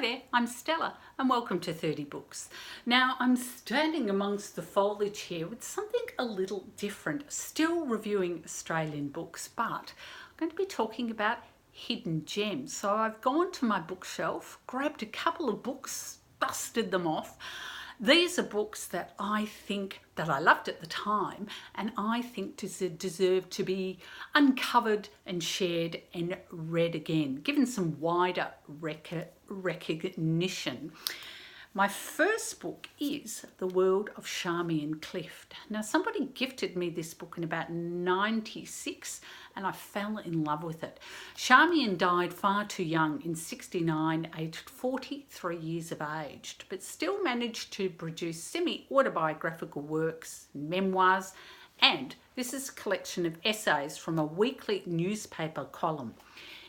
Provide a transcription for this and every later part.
there, I'm Stella and welcome to 30 Books. Now I'm standing amongst the foliage here with something a little different, still reviewing Australian books, but I'm going to be talking about hidden gems. So I've gone to my bookshelf, grabbed a couple of books, dusted them off. These are books that I think that I loved at the time and I think deserve to be uncovered and shared and read again, given some wider recognition. My first book is The World of Charmian Clift. Now, somebody gifted me this book in about 96 and I fell in love with it. Charmian died far too young in 69, aged 43 years of age, but still managed to produce semi-autobiographical works, memoirs, and this is a collection of essays from a weekly newspaper column.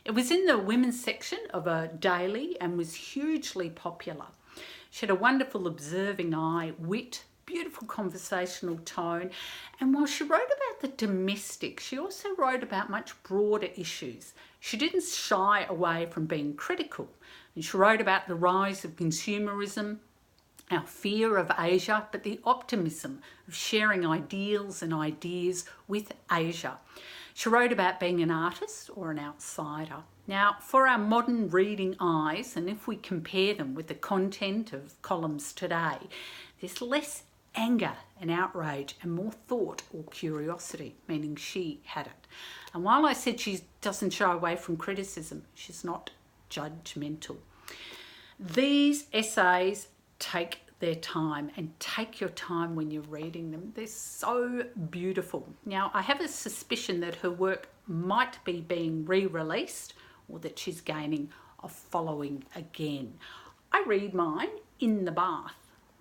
It was in the women's section of a daily and was hugely popular. She had a wonderful observing eye, wit, beautiful conversational tone, and while she wrote about the domestic, she also wrote about much broader issues. She didn't shy away from being critical, and she wrote about the rise of consumerism, our fear of Asia, but the optimism of sharing ideals and ideas with Asia. She wrote about being an artist or an outsider. Now, for our modern reading eyes, and if we compare them with the content of columns today, there's less anger and outrage and more thought or curiosity, meaning she had it. And while I said she doesn't shy away from criticism, she's not judgmental. These essays take their time, and take your time when you're reading them. They're so beautiful. Now, I have a suspicion that her work might be being re-released or that she's gaining a following again. I read mine in the bath.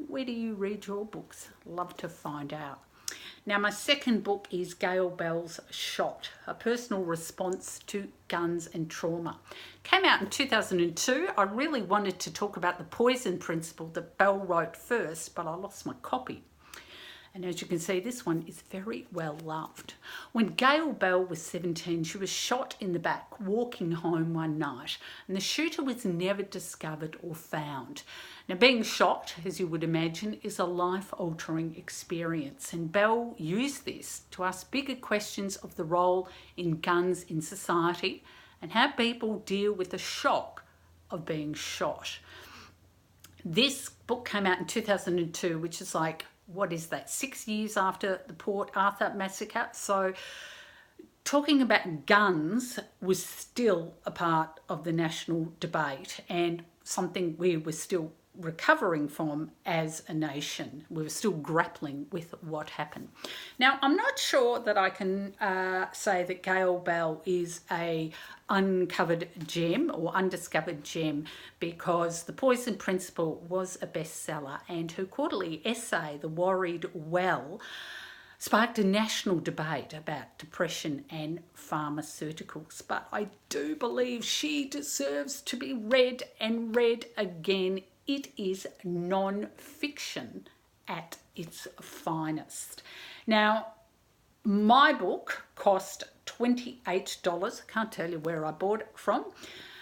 Where do you read your books? Love to find out. Now, my second book is Gail Bell's Shot, a personal response to guns and trauma. Came out in 2002. I really wanted to talk about the poison principle that Bell wrote first, but I lost my copy. And as you can see, this one is very well loved. When Gail Bell was 17, she was shot in the back walking home one night, and the shooter was never discovered or found. Now, being shot, as you would imagine, is a life-altering experience, and Bell used this to ask bigger questions of the role in guns in society and how people deal with the shock of being shot. This book came out in 2002, which is like, what is that, 6 years after the Port Arthur massacre? So talking about guns was still a part of the national debate and something we were still recovering from as a nation. We were still grappling with what happened. Now, I'm not sure that I can say that Gail Bell is a uncovered gem or undiscovered gem, because The Poison Principle was a bestseller and her quarterly essay, The Worried Well, sparked a national debate about depression and pharmaceuticals. But I do believe she deserves to be read and read again. It is non-fiction at its finest. Now, my book cost $28. I can't tell you where I bought it from.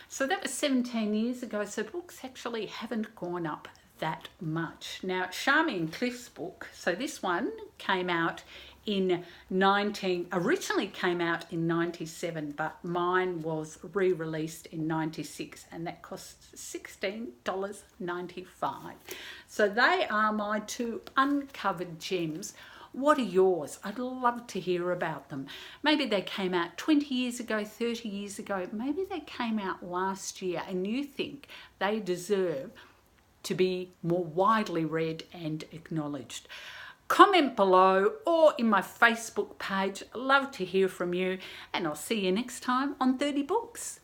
So that was 17 years ago. So books actually haven't gone up that much. Now, Charmian Clift's book, so this one came out in originally came out in 97, but mine was re-released in 96 and that cost $16.95. So they are my two uncovered gems. What are yours? I'd love to hear about them. Maybe they came out 20 years ago, 30 years ago. Maybe they came out last year and you think they deserve to be more widely read and acknowledged. Comment below or in my Facebook page. Love to hear from you, and I'll see you next time on 30 Books.